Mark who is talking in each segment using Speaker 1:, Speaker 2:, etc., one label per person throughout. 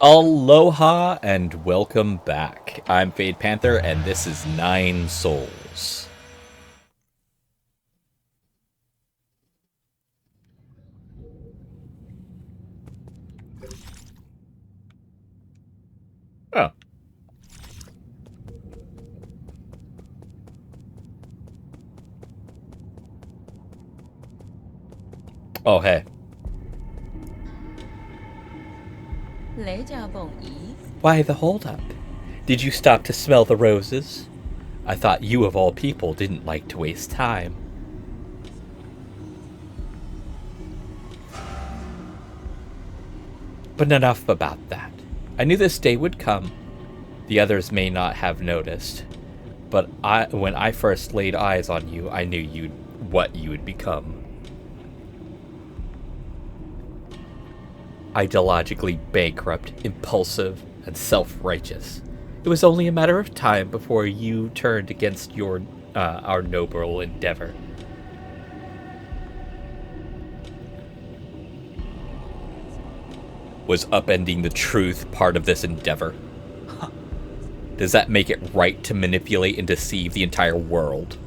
Speaker 1: Aloha and welcome back. I'm Fade Panther and this is Nine Souls. Oh. Oh, hey. Why the holdup? Did you stop to smell the roses? I thought you of all people didn't like to waste time. But enough about that. I knew this day would come. The others may not have noticed, but when I first laid eyes on you, I knew what you would become. Ideologically bankrupt, impulsive, and self-righteous. It was only a matter of time before you turned against our noble endeavor. Was upending the truth part of this endeavor? Does that make it right to manipulate and deceive the entire world?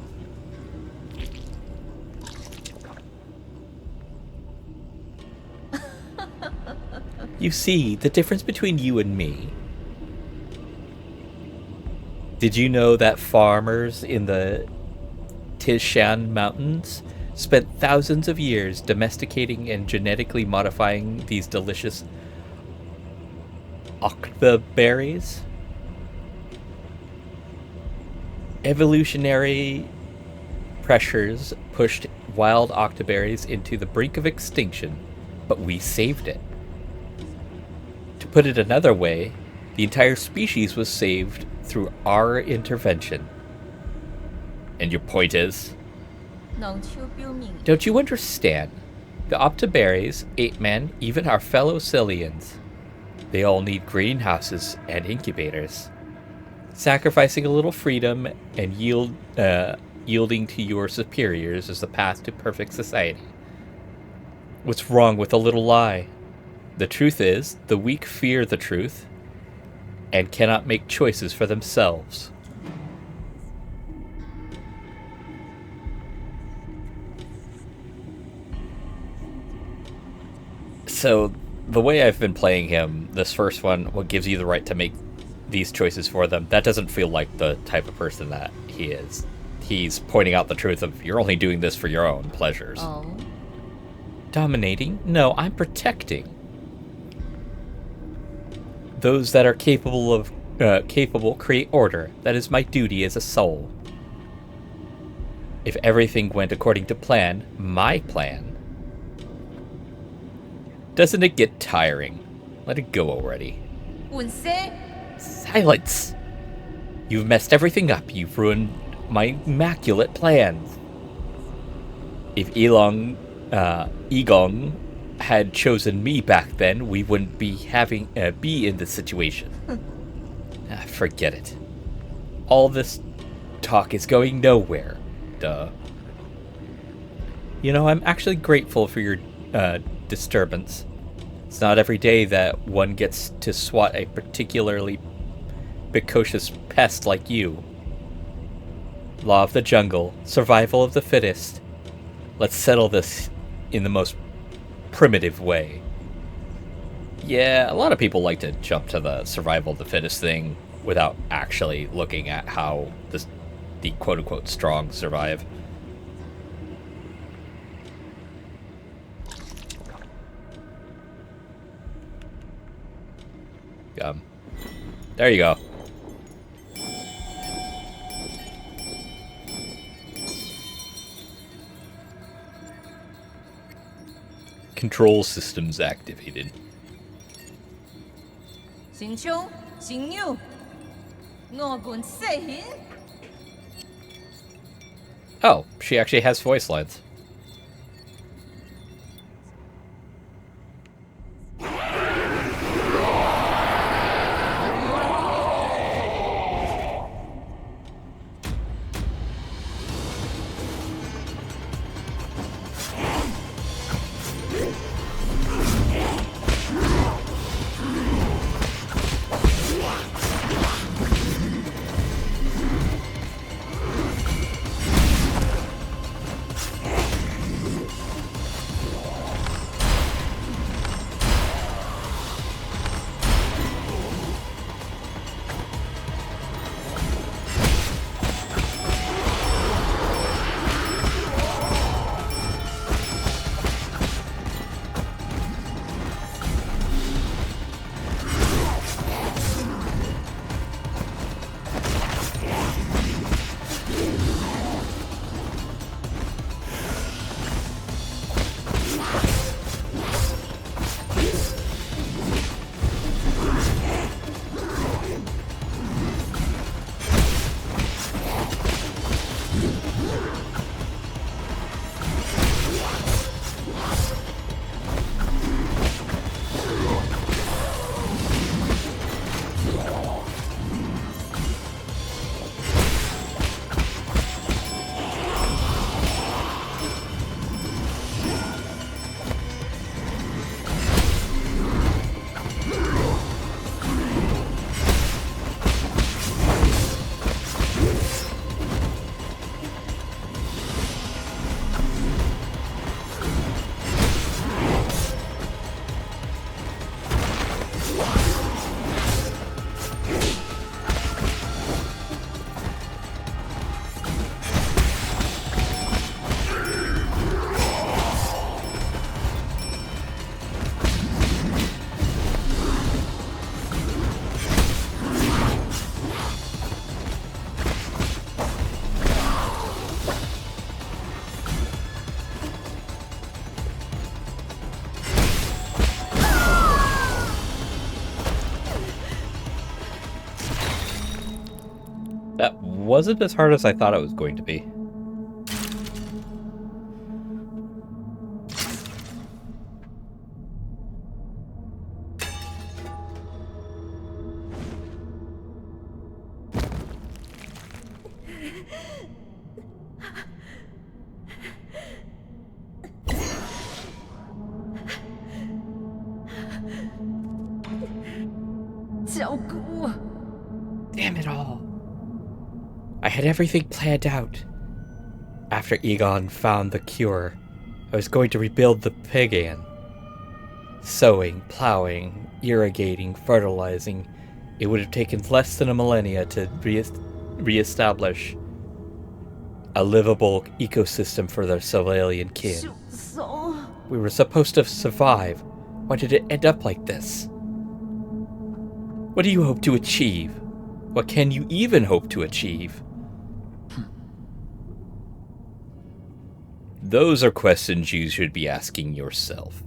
Speaker 1: You see, the difference between you and me. Did you know that farmers in the Tishan Mountains spent thousands of years domesticating and genetically modifying these delicious octoberries? Evolutionary pressures pushed wild octoberries into the brink of extinction, but we saved it. To put it another way, the entire species was saved through our intervention. And your point is? Don't you understand? The octoberries, ape-men, even our fellow Cillians, they all need greenhouses and incubators. Sacrificing a little freedom and yielding to your superiors is the path to perfect society. What's wrong with a little lie? The truth is, the weak fear the truth and cannot make choices for themselves. So, the way I've been playing him, this first one, what gives you the right to make these choices for them, that doesn't feel like the type of person that he is. He's pointing out the truth of, you're only doing this for your own pleasures. Oh. Dominating? No, I'm protecting. Those that are capable create order. That is my duty as a soul. If everything went according to plan, my plan, doesn't it get tiring? Let it go already. Silence! You've messed everything up. You've ruined my immaculate plans. If Egong had chosen me back then, we wouldn't be in this situation. Forget it. All this talk is going nowhere. Duh. You know, I'm actually grateful for your disturbance. It's not every day that one gets to swat a particularly precocious pest like you. Law of the jungle, survival of the fittest. Let's settle this in the most primitive way. Yeah, a lot of people like to jump to the survival of the fittest thing without actually looking at how the quote-unquote strong survive. There you go. Control systems activated. Oh, she actually has voice lines. That wasn't as hard as I thought it was going to be. Damn it all. I had everything planned out. After Egon found the cure, I was going to rebuild the Pagan. Sowing, plowing, irrigating, fertilizing. It would have taken less than a millennia to re-establish a livable ecosystem for their civilian kin. We were supposed to survive. Why did it end up like this? What do you hope to achieve? What can you even hope to achieve? Those are questions you should be asking yourself.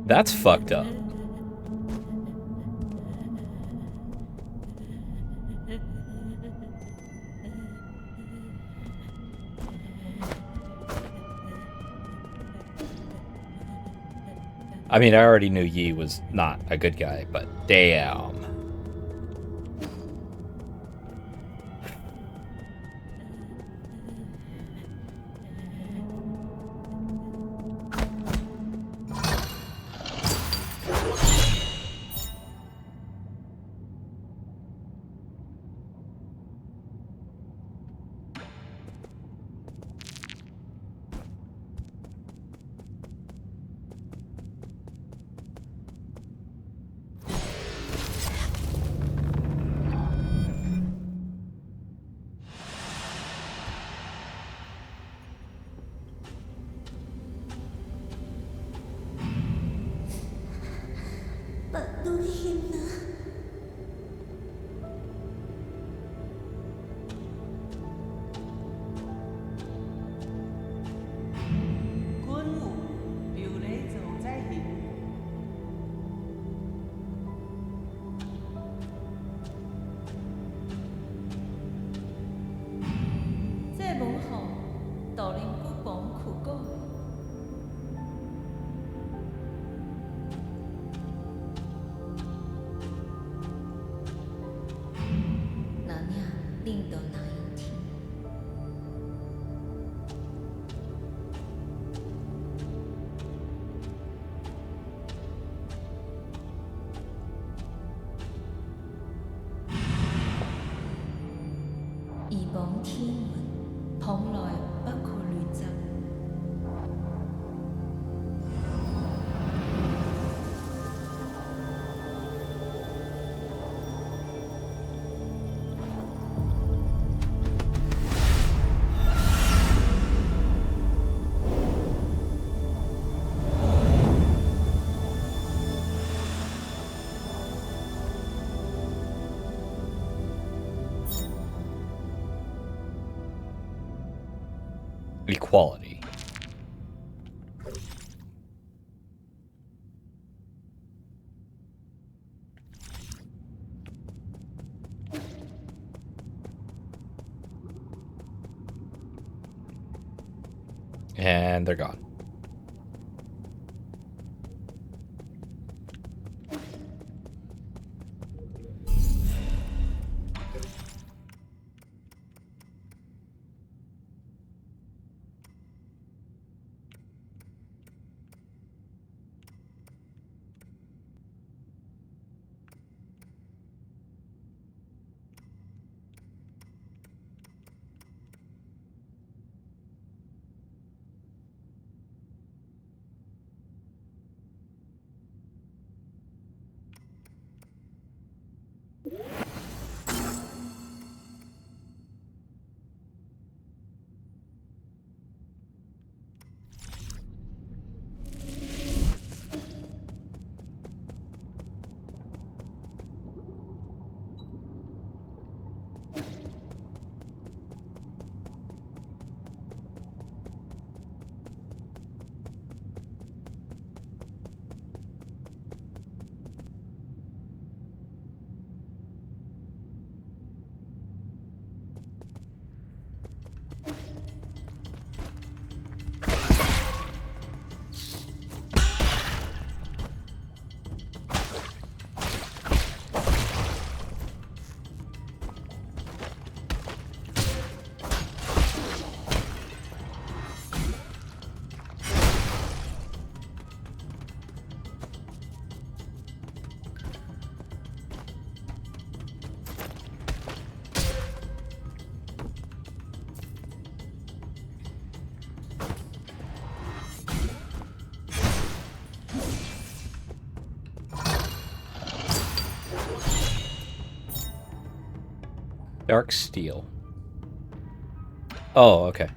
Speaker 1: That's fucked up. I mean, I already knew Yi was not a good guy, but damn. Equality. And they're gone. Dark steel. Oh, okay.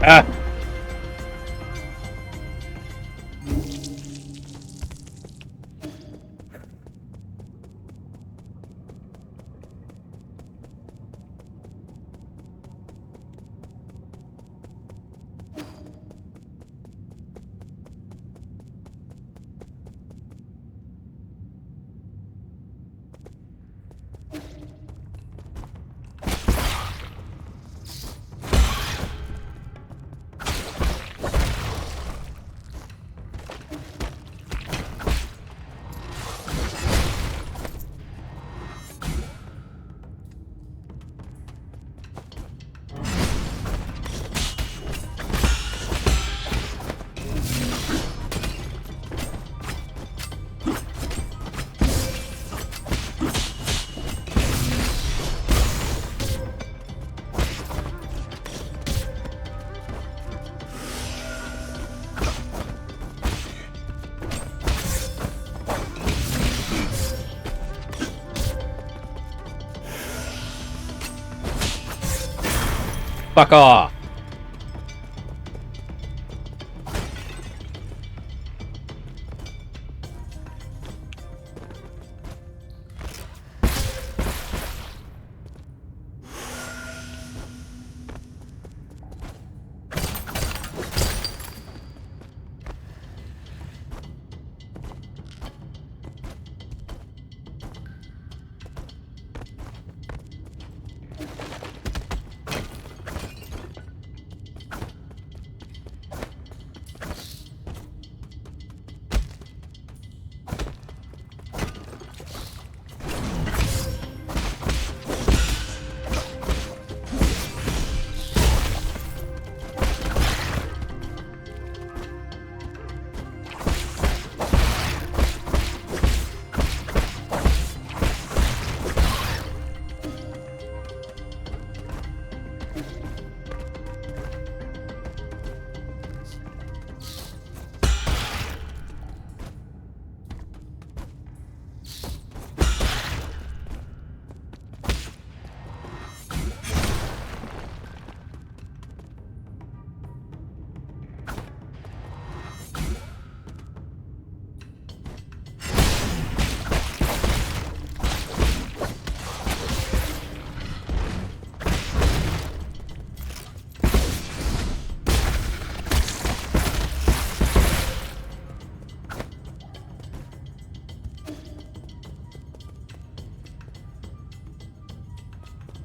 Speaker 1: Ah! Fuck off!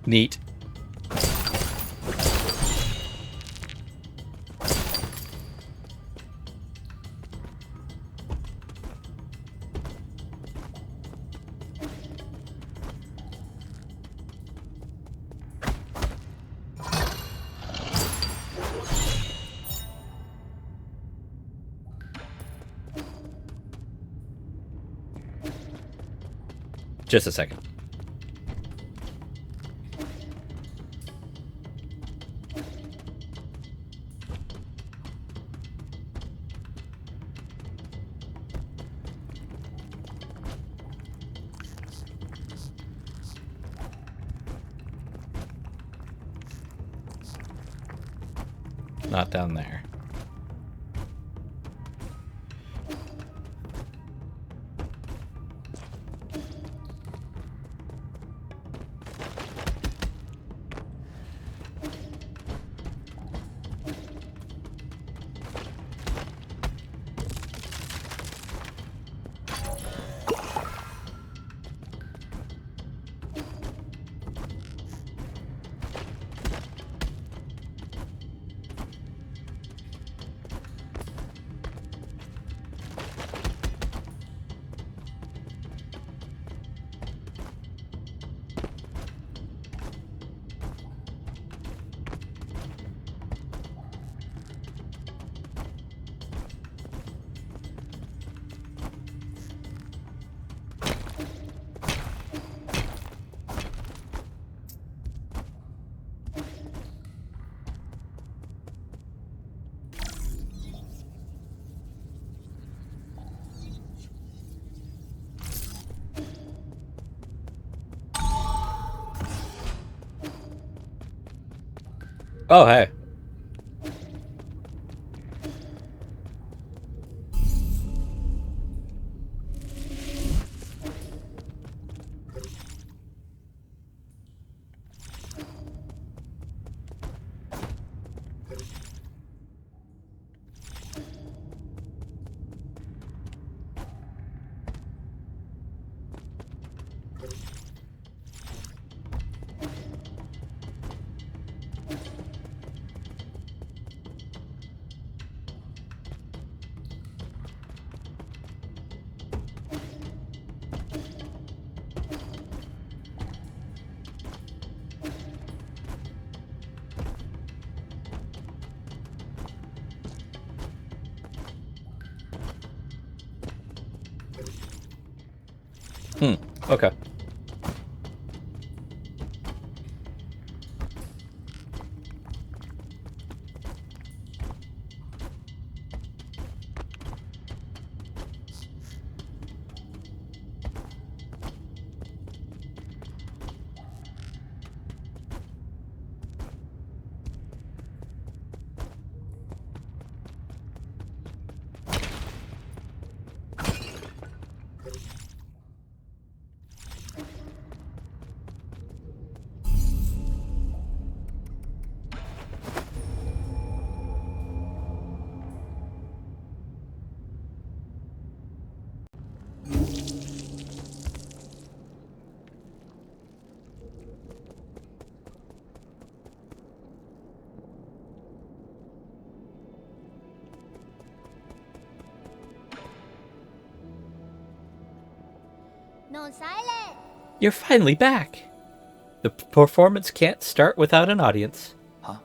Speaker 1: Neat. Just a second. Not down there. Oh, hey. Okay.
Speaker 2: No silent.
Speaker 1: You're finally back. The performance can't start without an audience.
Speaker 3: Huh?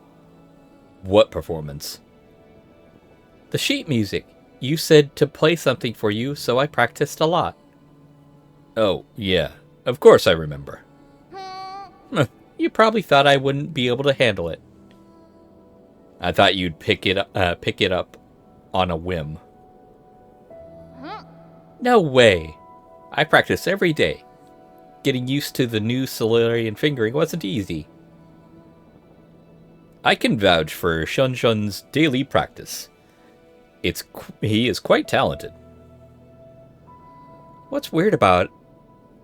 Speaker 1: What performance? The sheet music. You said to play something for you, so I practiced a lot. Oh, yeah. Of course I remember. You probably thought I wouldn't be able to handle it. I thought you'd pick it up on a whim. No way. I practice every day. Getting used to the new Solarian fingering wasn't easy. I can vouch for Shunshun's daily practice. He is quite talented. What's weird about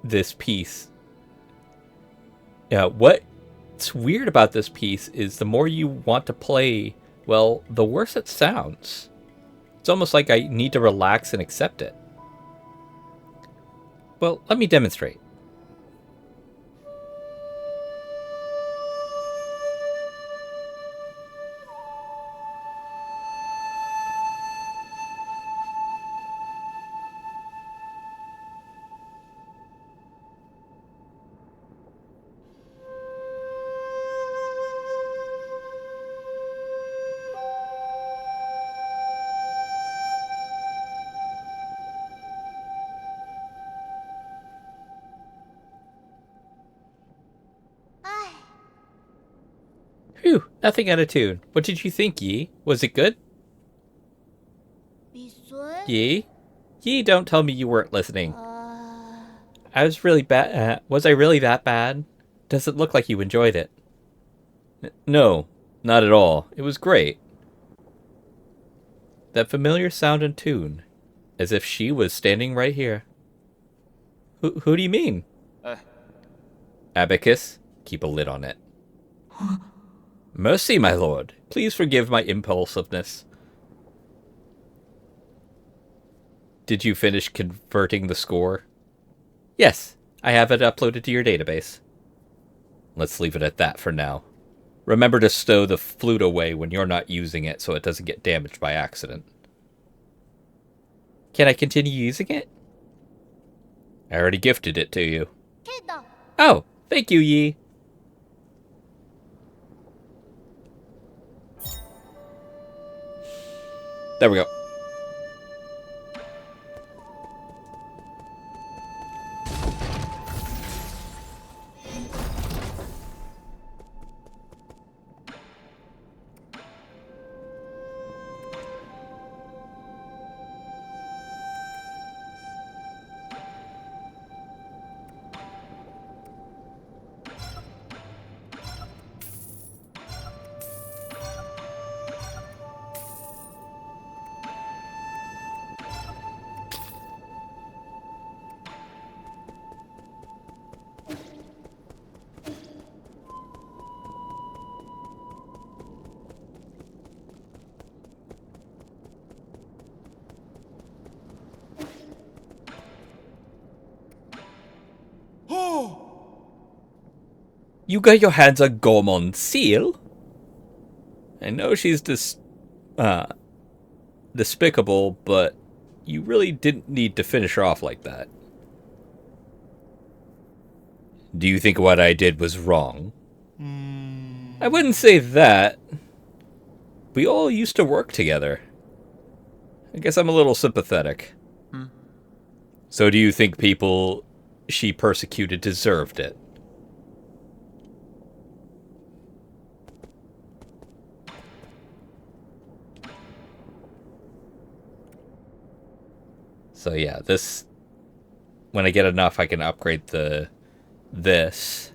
Speaker 1: this piece? What's weird about this piece is the more you want to play, well, the worse it sounds. It's almost like I need to relax and accept it. Well, let me demonstrate. Phew, nothing out of tune. What did you think, Yi? Was it good?
Speaker 2: 미술?
Speaker 1: Yi? Yi, don't tell me you weren't listening.
Speaker 2: 아...
Speaker 1: I was really bad. Was I really that bad? Does it look like you enjoyed it? No, not at all. It was great. That familiar sound and tune. As if she was standing right here. Who do you mean? Abacus, keep a lid on it. Mercy, my lord. Please forgive my impulsiveness. Did you finish converting the score? Yes, I have it uploaded to your database. Let's leave it at that for now. Remember to stow the flute away when you're not using it so it doesn't get damaged by accident. Can I continue using it? I already gifted it to you.
Speaker 2: 킬더.
Speaker 1: Oh, thank you, Yi. There we go. You got your hands on Gormon's seal? I know she's despicable, but you really didn't need to finish her off like that. Do you think what I did was wrong? I wouldn't say that. We all used to work together. I guess I'm a little sympathetic. So do you think people she persecuted deserved it? So yeah, this, when I get enough, I can upgrade this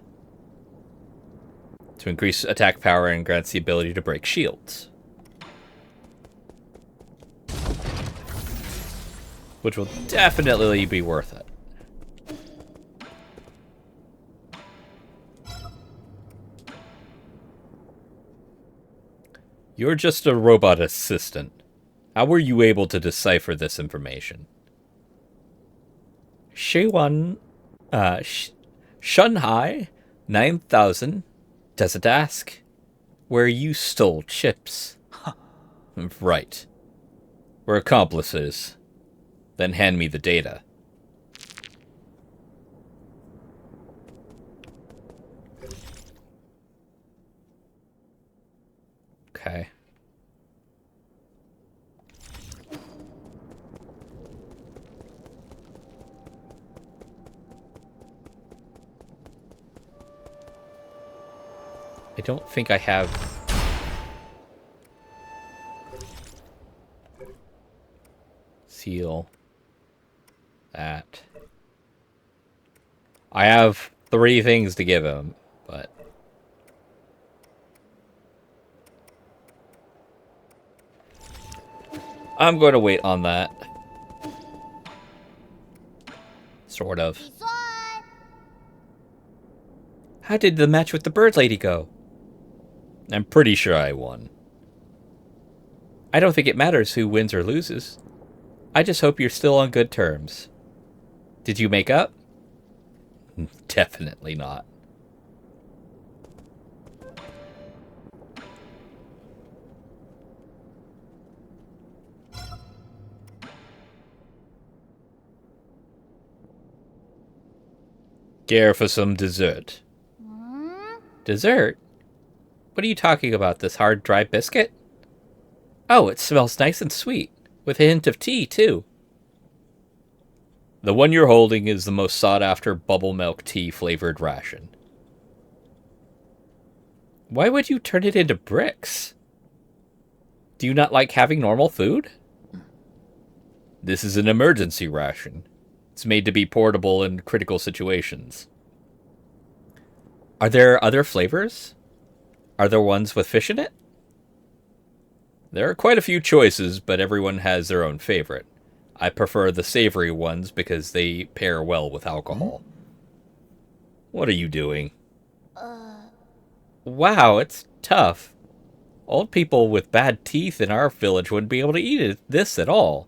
Speaker 1: to increase attack power and grants the ability to break shields, which will definitely be worth it. You're just a robot assistant. How were you able to decipher this information? Shunhai 9000 does it ask where you stole chips? Right. We're accomplices. Then hand me the data. Okay. I don't think I have... Seal. That. I have 3 things to give him, but... I'm going to wait on that. Sort of.
Speaker 2: 미술.
Speaker 1: How did the match with the bird lady go? I'm pretty sure I won. I don't think it matters who wins or loses. I just hope you're still on good terms. Did you make up? Definitely not. Care for some dessert. Dessert? What are you talking about, this hard, dry biscuit? Oh, it smells nice and sweet, with a hint of tea, too. The one you're holding is the most sought-after bubble milk tea-flavored ration. Why would you turn it into bricks? Do you not like having normal food? This is an emergency ration. It's made to be portable in critical situations. Are there other flavors? Are there ones with fish in it? There are quite a few choices, but everyone has their own favorite. I prefer the savory ones because they pair well with alcohol. What are you doing? Wow, it's tough. Old people with bad teeth in our village wouldn't be able to eat this at all.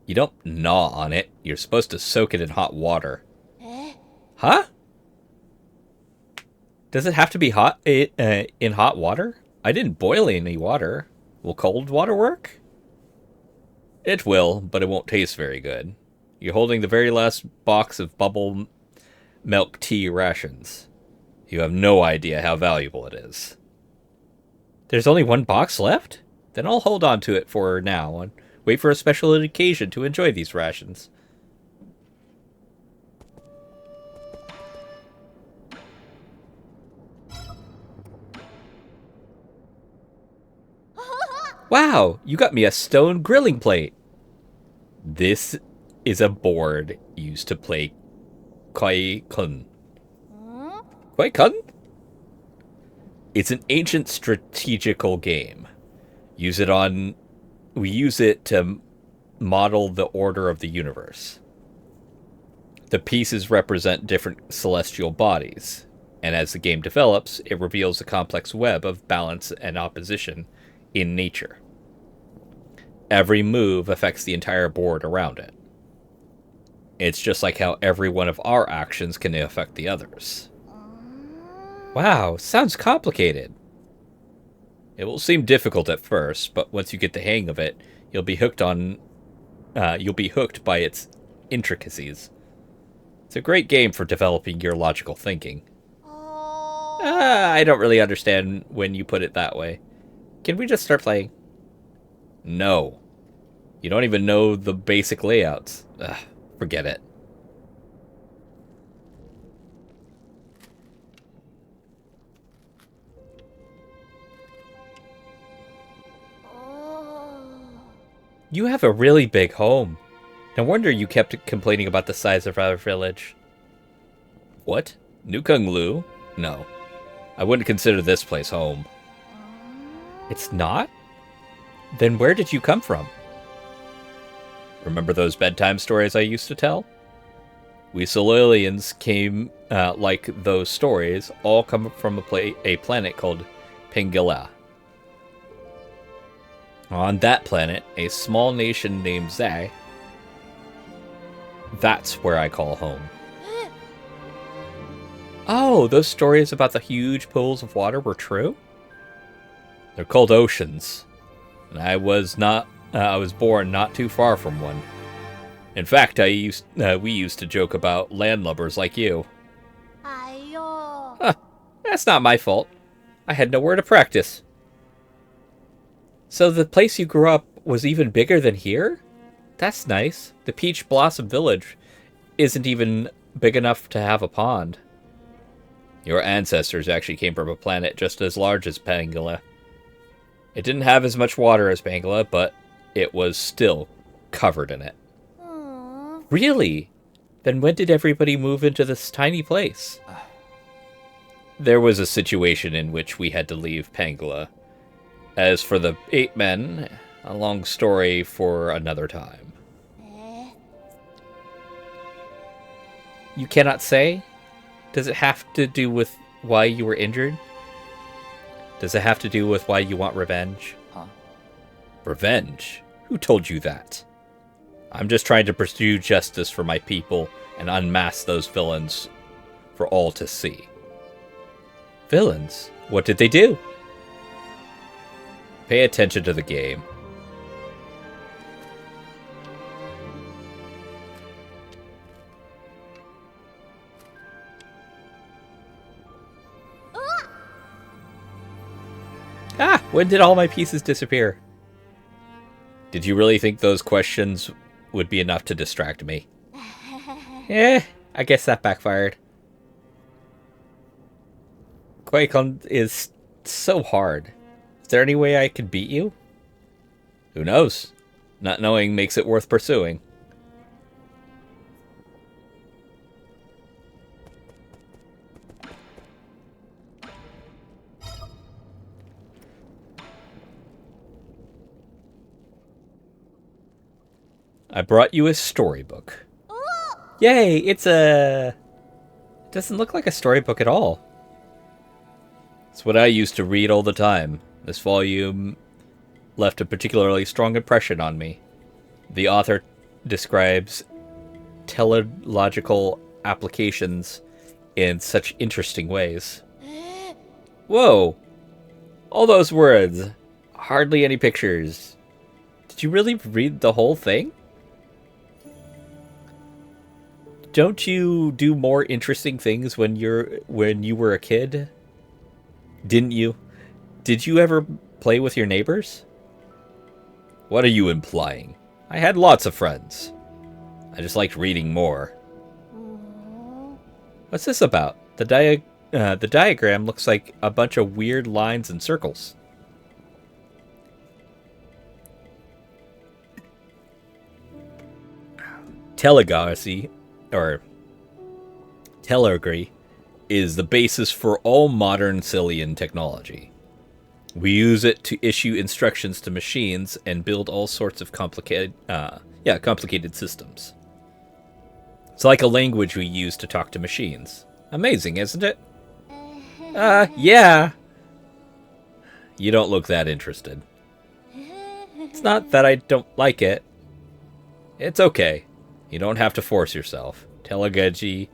Speaker 1: You don't gnaw on it. You're supposed to soak it in hot water. Huh? Does it have to be hot in hot water? I didn't boil any water. Will cold water work? It will, but it won't taste very good. You're holding the very last box of bubble milk tea rations. You have no idea how valuable it is. There's only one box left? Then I'll hold on to it for now and wait for a special occasion to enjoy these rations. Wow, you got me a stone grilling plate. This is a board used to play Koi Kun. Koi Kun? It's an ancient strategical game. We use it to model the order of the universe. The pieces represent different celestial bodies, and as the game develops, it reveals a complex web of balance and opposition in nature. Every move affects the entire board around it. It's just like how every one of our actions can affect the others. Wow, sounds complicated. It will seem difficult at first, but once you get the hang of it, you'll be hooked by its intricacies. It's a great game for developing your logical thinking. I don't really understand when you put it that way. Can we just start playing? No. You don't even know the basic layouts. Forget it. You have a really big home. No wonder you kept complaining about the size of our village. What? New Kung Lu? No. I wouldn't consider this place home. It's not? Then where did you come from? Remember those bedtime stories I used to tell? We Solilians came, like those stories, all come from a planet called Pangilla. On that planet, a small nation named Zai. That's where I call home. Oh, those stories about the huge pools of water were true? They're called oceans. And I was born not too far from one. In fact, we used to joke about landlubbers like you. Huh, that's not my fault. I had nowhere to practice. So the place you grew up was even bigger than here? That's nice. The Peach Blossom Village isn't even big enough to have a pond. Your ancestors actually came from a planet just as large as Pangilla. It didn't have as much water as Pangilla, but it was still covered in it. Really? Then when did everybody move into this tiny place? There was a situation in which we had to leave Pangilla. As for the 8 men, a long story for another time. You cannot say? Does it have to do with why you were injured? Does it have to do with why you want revenge? Revenge? Who told you that? I'm just trying to pursue justice for my people and unmask those villains for all to see. Villains? What did they do? Pay attention to the game. When did all my pieces disappear? Did you really think those questions would be enough to distract me? I guess that backfired. Qui-Gon is so hard. Is there any way I could beat you? Who knows? Not knowing makes it worth pursuing. I brought you a storybook. Yay! It's a... It doesn't look like a storybook at all. It's what I used to read all the time. This volume left a particularly strong impression on me. The author describes teleological applications in such interesting ways. Whoa! All those words. Hardly any pictures. Did you really read the whole thing? Don't you do more interesting things when you were a kid? Didn't you? Did you ever play with your neighbors? What are you implying? I had lots of friends. I just liked reading more. What's this about? The diagram looks like a bunch of weird lines and circles. Telegraphy, or telegraphy, is the basis for all modern Cillian technology. We use it to issue instructions to machines and build all sorts of complicated systems. It's like a language we use to talk to machines. Amazing, isn't it? Yeah. You don't look that interested. It's not that I don't like it. It's okay. You don't have to force yourself. Teleological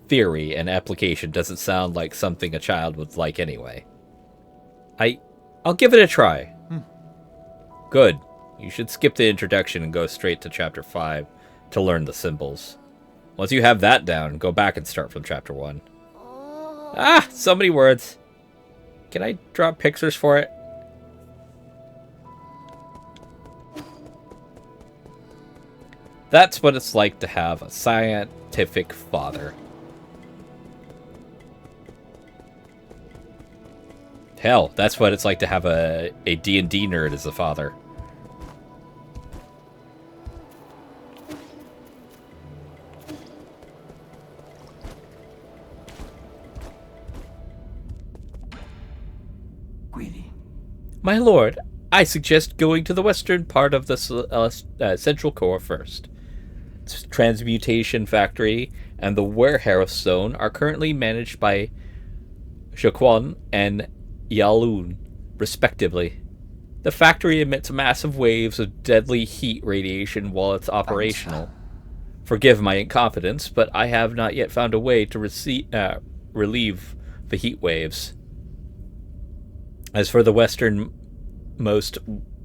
Speaker 1: theory and application doesn't sound like something a child would like anyway. I'll give it a try. Good. You should skip the introduction and go straight to chapter 5 to learn the symbols. Once you have that down, go back and start from chapter 1. Ah, so many words. Can I draw pictures for it? That's what it's like to have a scientific father. Hell, that's what it's like to have a D&D nerd as a father. My lord, I suggest going to the western part of the central core first. Its transmutation factory and the warehouse zone are currently managed by Shaquan and Yalun, respectively. The factory emits massive waves of deadly heat radiation while it's operational. Forgive my incompetence, but I have not yet found a way to relieve the heat waves. As for the westernmost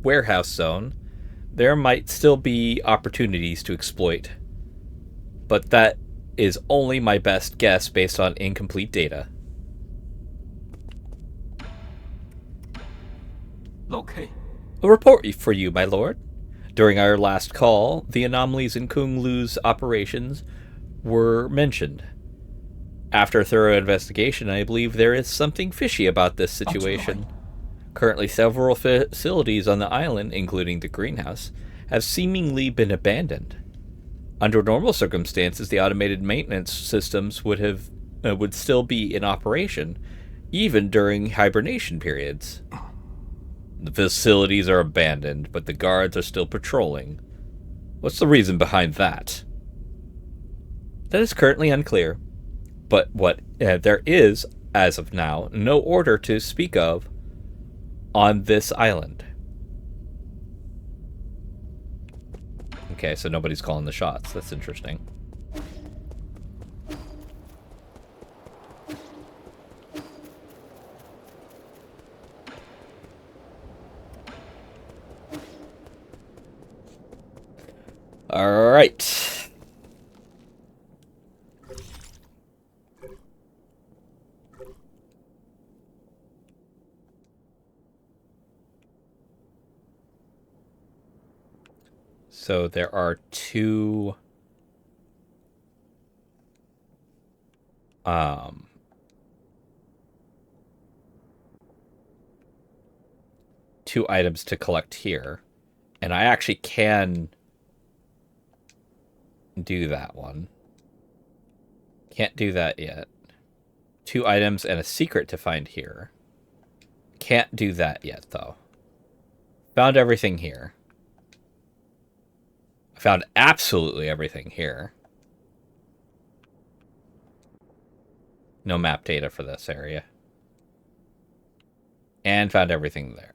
Speaker 1: warehouse zone, there might still be opportunities to exploit. But that is only my best guess based on incomplete data.
Speaker 3: Okay.
Speaker 1: A report for you, my lord. During our last call, the anomalies in Kung Lu's operations were mentioned. After a thorough investigation, I believe there is something fishy about this situation. Currently, several facilities on the island, including the greenhouse, have seemingly been abandoned. Under normal circumstances, the automated maintenance systems would still be in operation, even during hibernation periods. The facilities are abandoned, but the guards are still patrolling. What's the reason behind that? That is currently unclear, but there is, as of now, no order to speak of on this island. Okay, so nobody's calling the shots. That's interesting. All right. So there are two um, 2 items to collect here. And I actually can do that one. Can't do that yet. 2 items and a secret to find here. Can't do that yet, though. Found everything here. I found absolutely everything here. No map data for this area. And found everything there.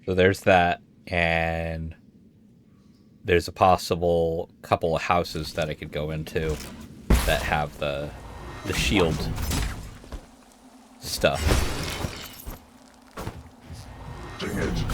Speaker 1: So there's that, and there's a possible couple of houses that I could go into that have the shield stuff.
Speaker 3: Dang it.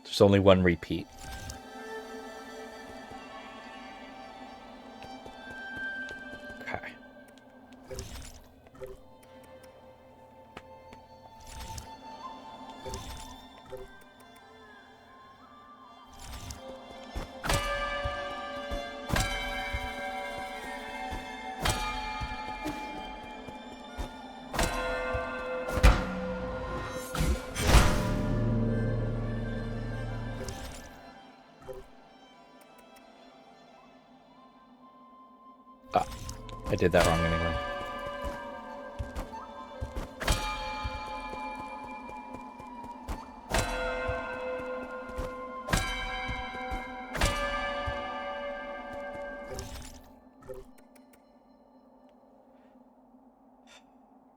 Speaker 1: There's only one repeat. Okay. Ah, I did that wrong anyway.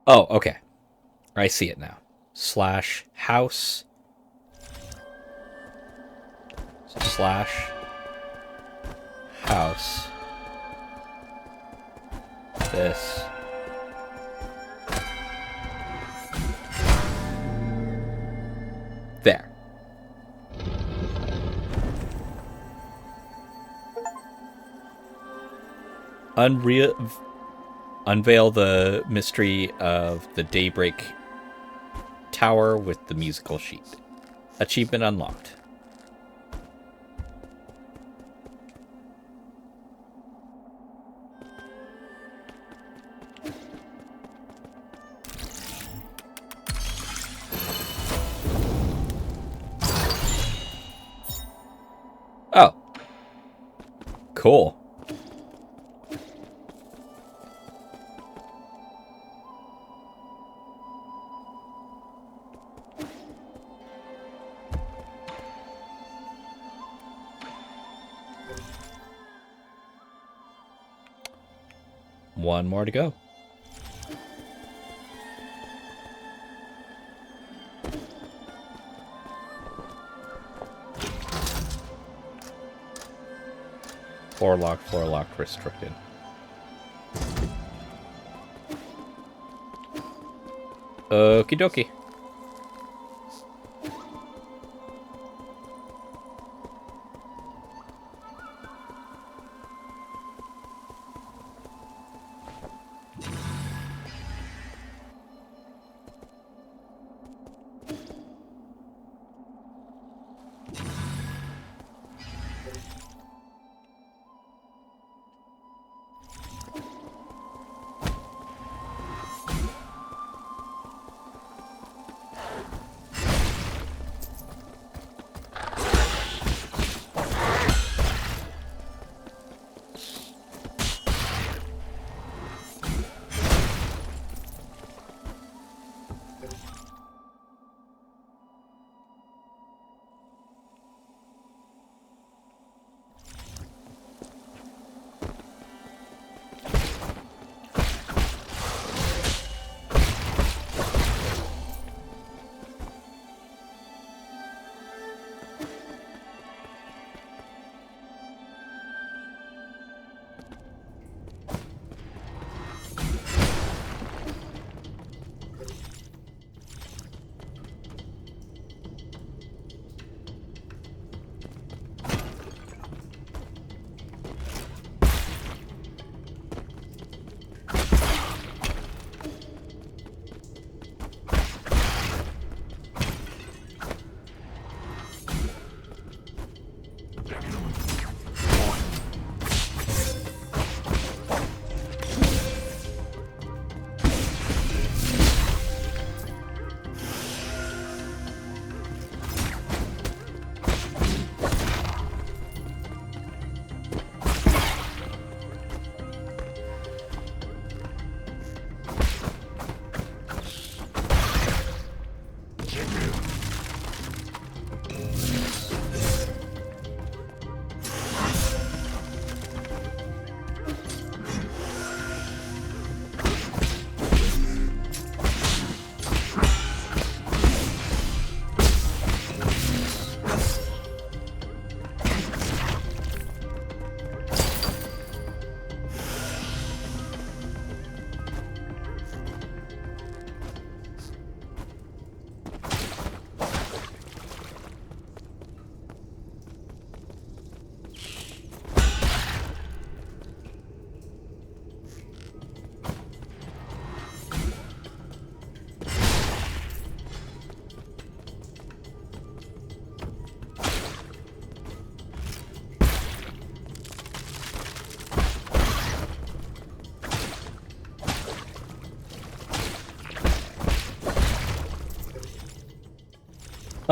Speaker 1: Oh, okay. I see it now. Slash house. Slash house. This. There. Unveil the mystery of the Daybreak Tower with the musical sheet. Achievement unlocked. Oh. Cool. One more to go. Floor locked, restricted. Okie dokie.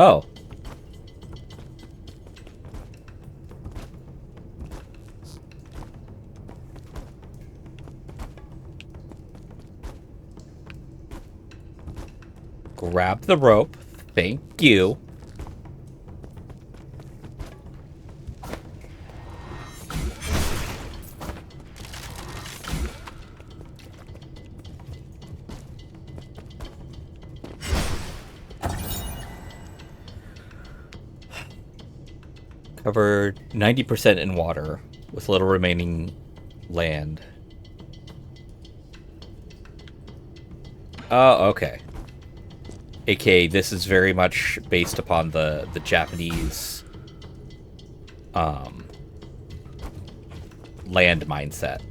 Speaker 1: Oh. Grab the rope. Thank you. Covered 90% in water, with little remaining land. Oh, okay. AKA, this is very much based upon the Japanese land mindset.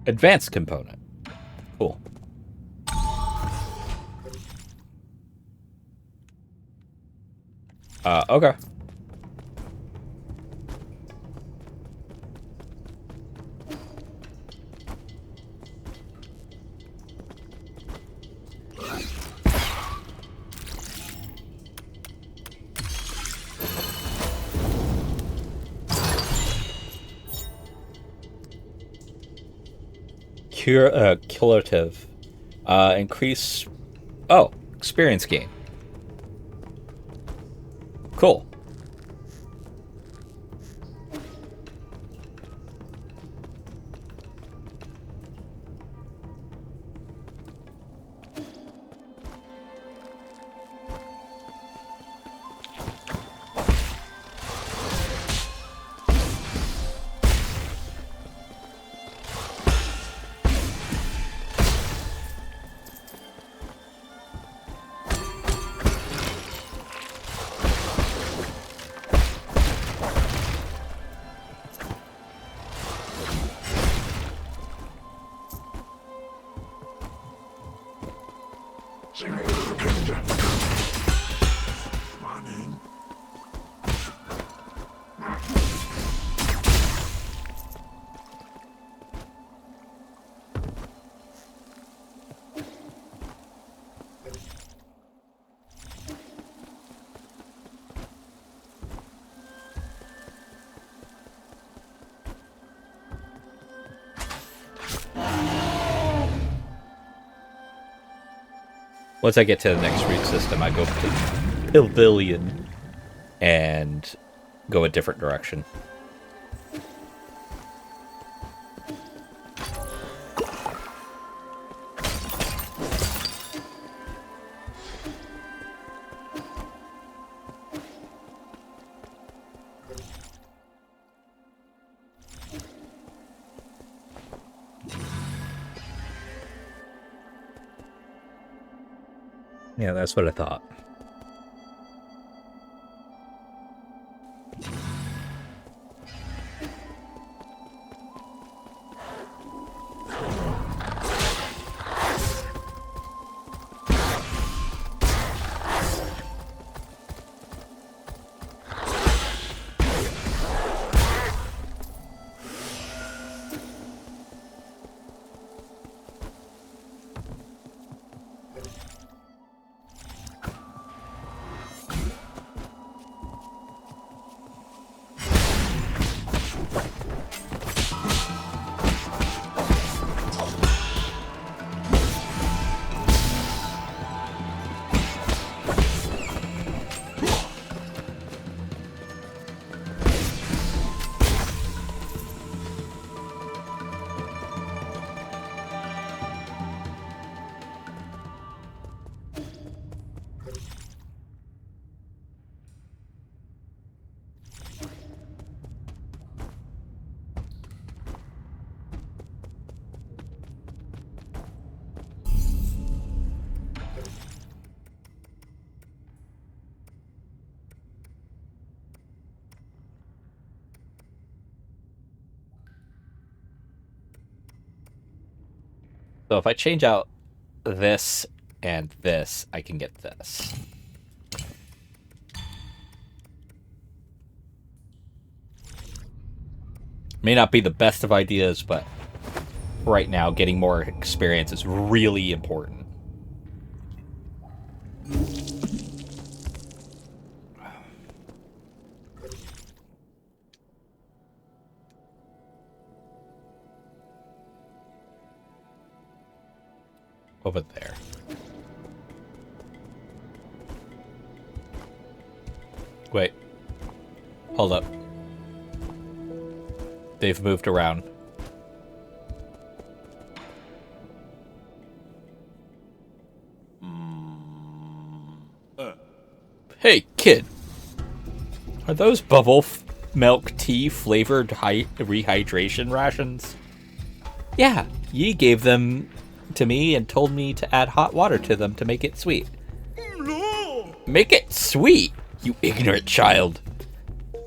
Speaker 1: Advanced component. Cool. Okay. Curative. Increase... Oh, experience gain. Cool. Once I get to the next root system, I go to Pavilion and go a different direction. Yeah, that's what I thought. So if I change out this and this, I can get this. May not be the best of ideas, but right now getting more experience is really important. Over there. Wait. Hold up. They've moved around. Hey, kid. Are those milk tea flavored rehydration rations? Yeah, Yi gave them to me and told me to add hot water to them to make it sweet. No! Make it sweet, you ignorant child.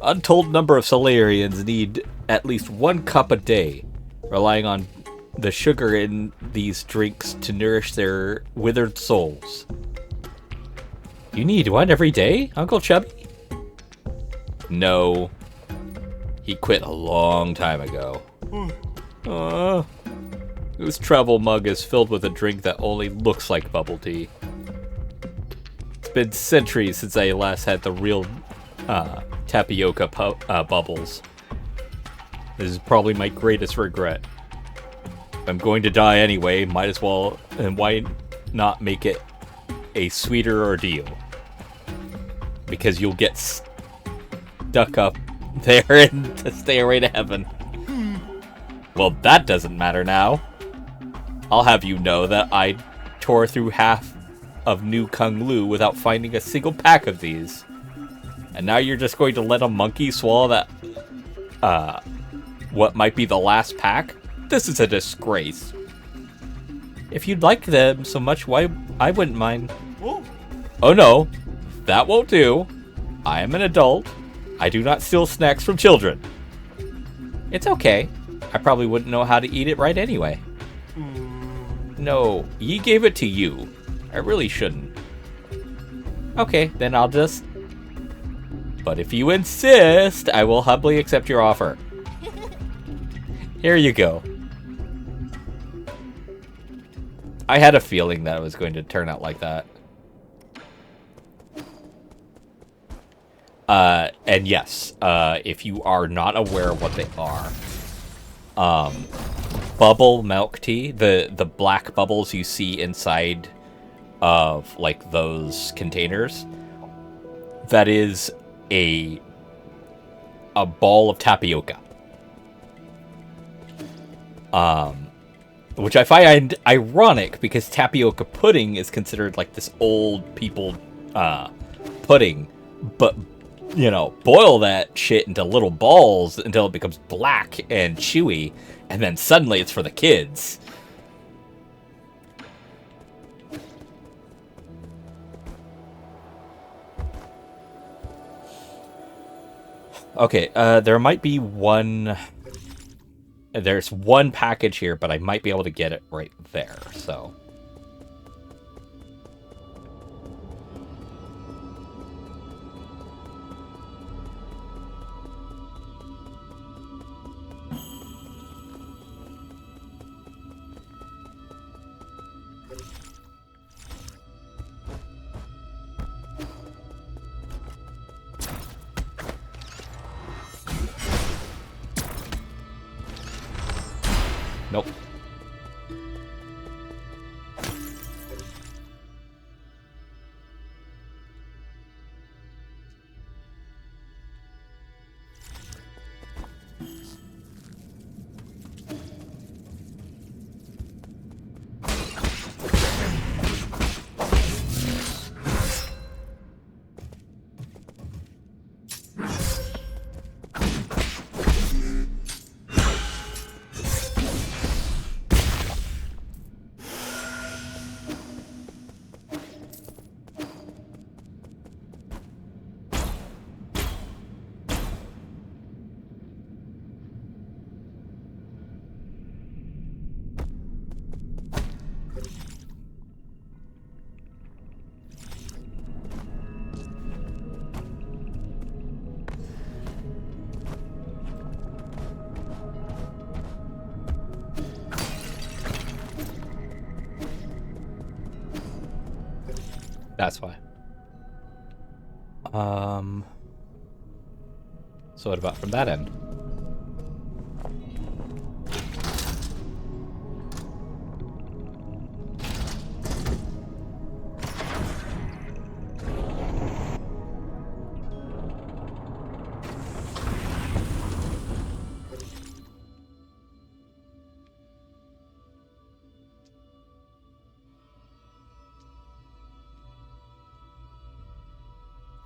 Speaker 1: Untold number of Solarians need at least 1 cup a day, relying on the sugar in these drinks to nourish their withered souls. You need one every day, Uncle Chubby? No. He quit a long time ago. This travel mug is filled with a drink that only looks like bubble tea. It's been centuries since I last had the real tapioca bubbles. This is probably my greatest regret. I'm going to die anyway, might as well, and why not make it a sweeter ordeal? Because you'll get stuck up there and to stay away to heaven. Well, that doesn't matter now. I'll have you know that I tore through half of New Kung Lu without finding a single pack of these. And now you're just going to let a monkey swallow that, what might be the last pack? This is a disgrace. If you'd like them so much, why, I wouldn't mind. Oh no, that won't do. I am an adult. I do not steal snacks from children. It's okay. I probably wouldn't know how to eat it right anyway. No, Yi gave it to you. I really shouldn't. Okay, then I'll just... But if you insist, I will humbly accept your offer. Here you go. I had a feeling that it was going to turn out like that. And yes, if you are not aware of what they are, bubble milk tea, the black bubbles you see inside of like those containers, that is a ball of tapioca. Which I find ironic because tapioca pudding is considered like this old people pudding, but you know, boil that shit into little balls until it becomes black and chewy, and then suddenly it's for the kids. Okay, there might be one... There's one package here, but I might be able to get it right there, so... Nope. That's why. So what about from that end?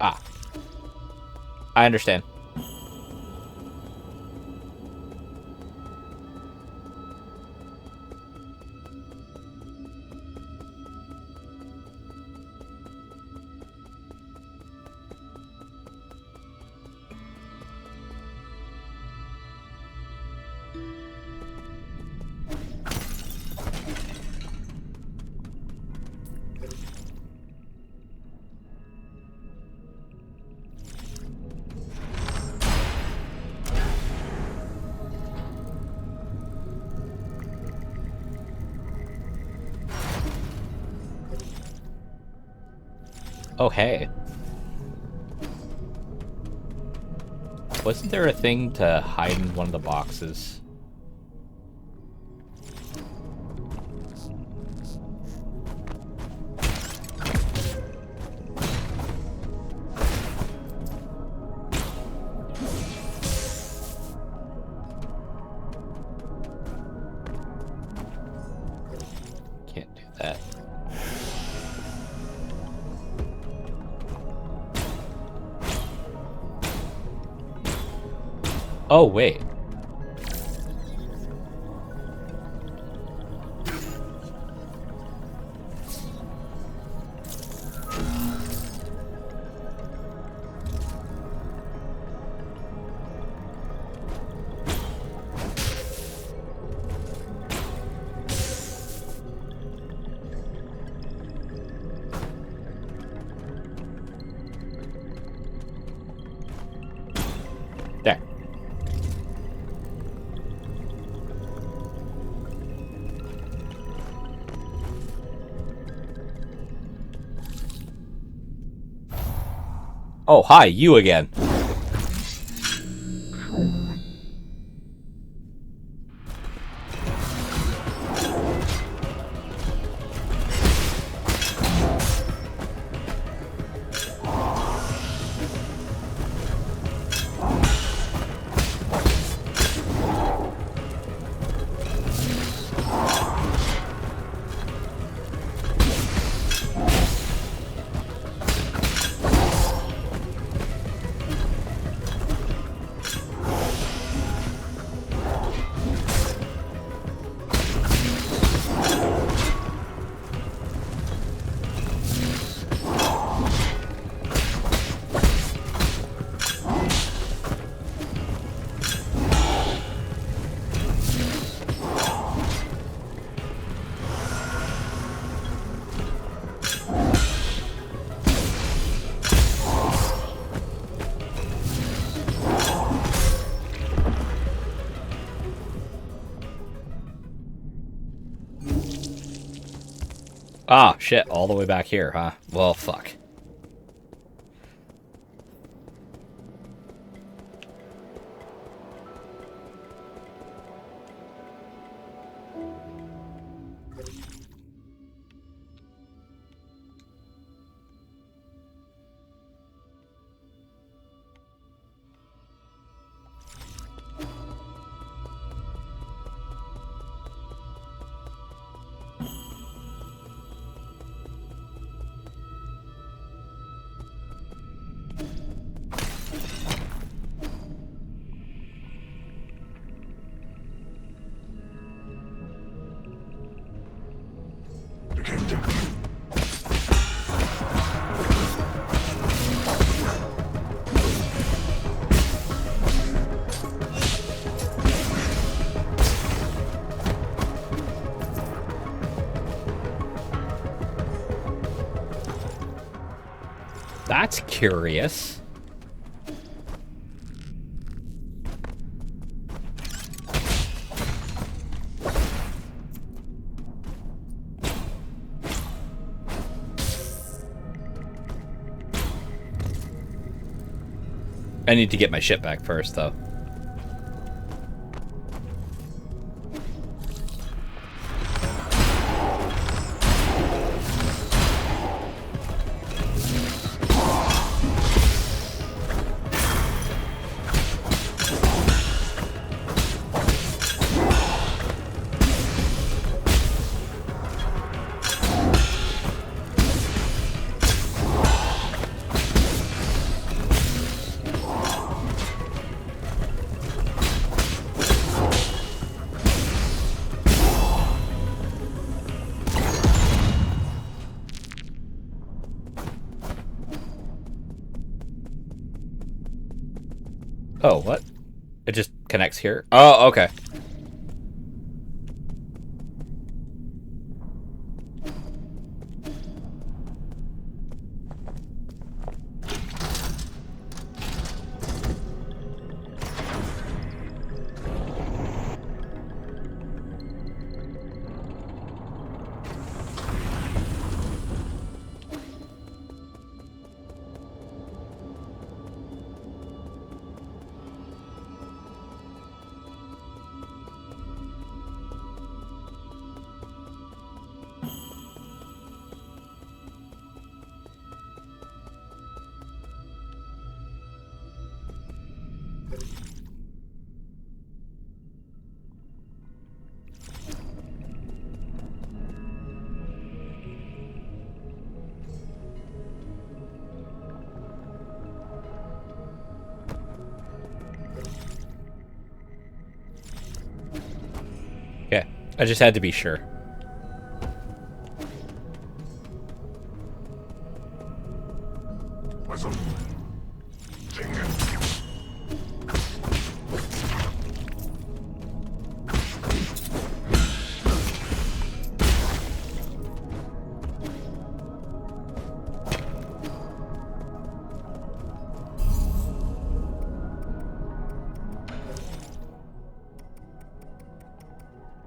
Speaker 1: Ah. I understand. Oh, hey. Wasn't there a thing to hide in one of the boxes? Can't do that. Oh, wait. There. Oh, hi, you again. Ah, shit, all the way back here, huh? Well, fuck. That's curious. I need to get my ship back first, though. Oh, what? It just connects here? Oh, okay. Yeah, I just had to be sure.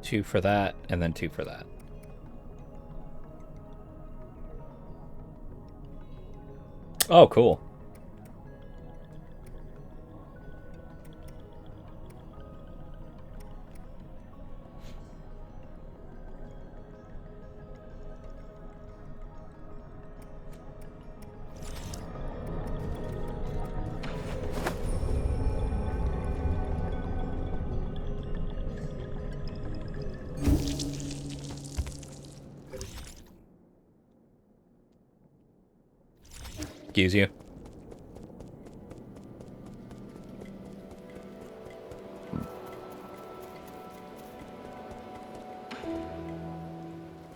Speaker 1: Two for that, and then two for that. Oh, cool. Excuse you.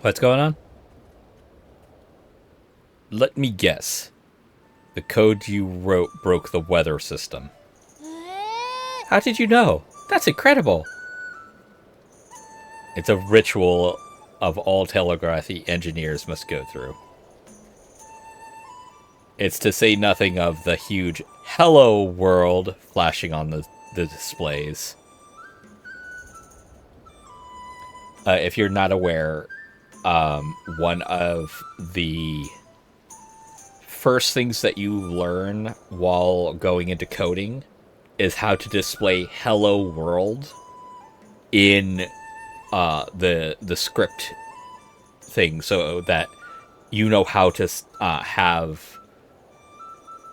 Speaker 1: What's going on? Let me guess. The code you wrote broke the weather system. How did you know? That's incredible. It's a ritual of all telegraphy engineers must go through. It's to say nothing of the huge "Hello World" flashing on the displays. If you're not aware, one of the first things that you learn while going into coding is how to display "Hello World" in the script thing, so that you know how to have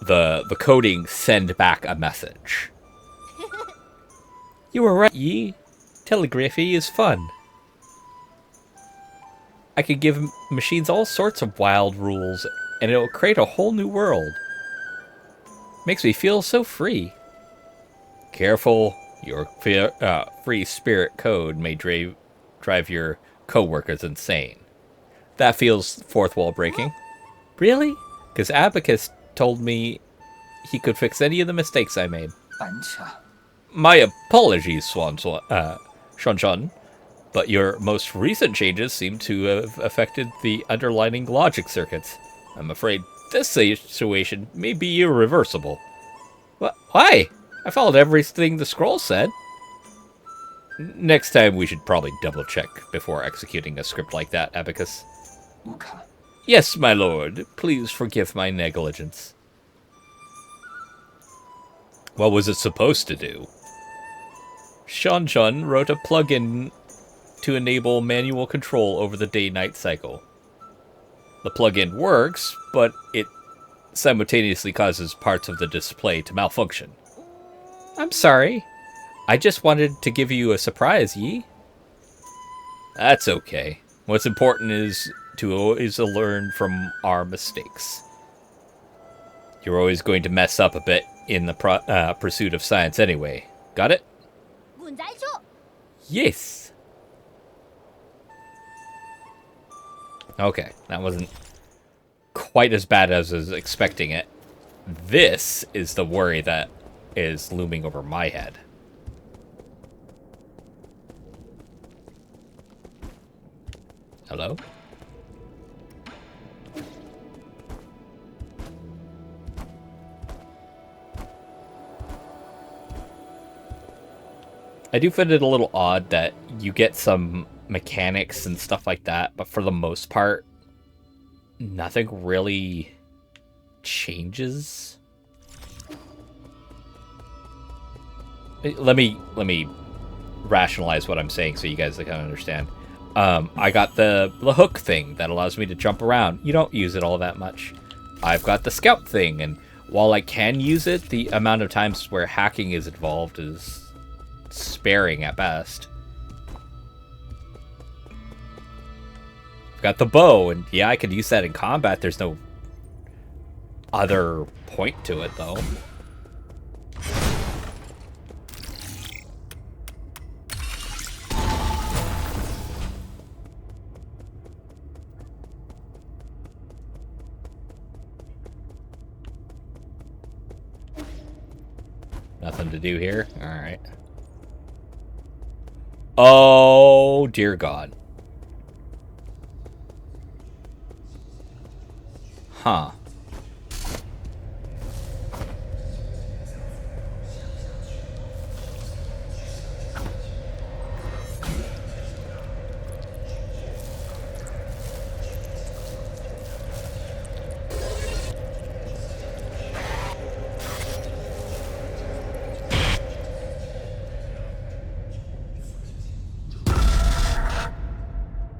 Speaker 1: the coding send back a message. You were right, Yi. Telegraphy is fun. I could give machines all sorts of wild rules, and it'll create a whole new world. Makes me feel so free. Careful, your free spirit code may drive your co-workers insane. That feels fourth wall breaking. Really? Because Abacus told me he could fix any of the mistakes I made. My apologies, Shanshan, but your most recent changes seem to have affected the underlying logic circuits. I'm afraid this situation may be irreversible. Why? I followed everything the scroll said. Next time we should probably double-check before executing a script like that, Abacus. Yes, my lord. Please forgive my negligence. What was it supposed to do? Shun wrote a plugin to enable manual control over the day-night cycle. The plugin works, but it simultaneously causes parts of the display to malfunction. I'm sorry. I just wanted to give you a surprise, Yi. That's okay. What's important is to always learn from our mistakes. You're always going to mess up a bit in the pursuit of science anyway. Got it? Yes. Okay, that wasn't quite as bad as I was expecting it. This is the worry that is looming over my head. Hello? I do find it a little odd that you get some mechanics and stuff like that, but for the most part, nothing really changes. Let me rationalize what I'm saying so you guys can understand. I got the hook thing that allows me to jump around. You don't use it all that much. I've got the scout thing, and while I can use it, the amount of times where hacking is involved is sparing at best. I've got the bow, and yeah, I could use that in combat. There's no other point to it, though. Nothing to do here? Alright. Oh, dear God. Huh.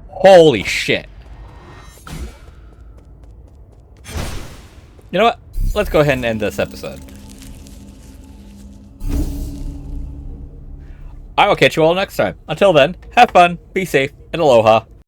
Speaker 1: Holy shit. You know what? Let's go ahead and end this episode. I will catch you all next time. Until then, have fun, be safe, and aloha.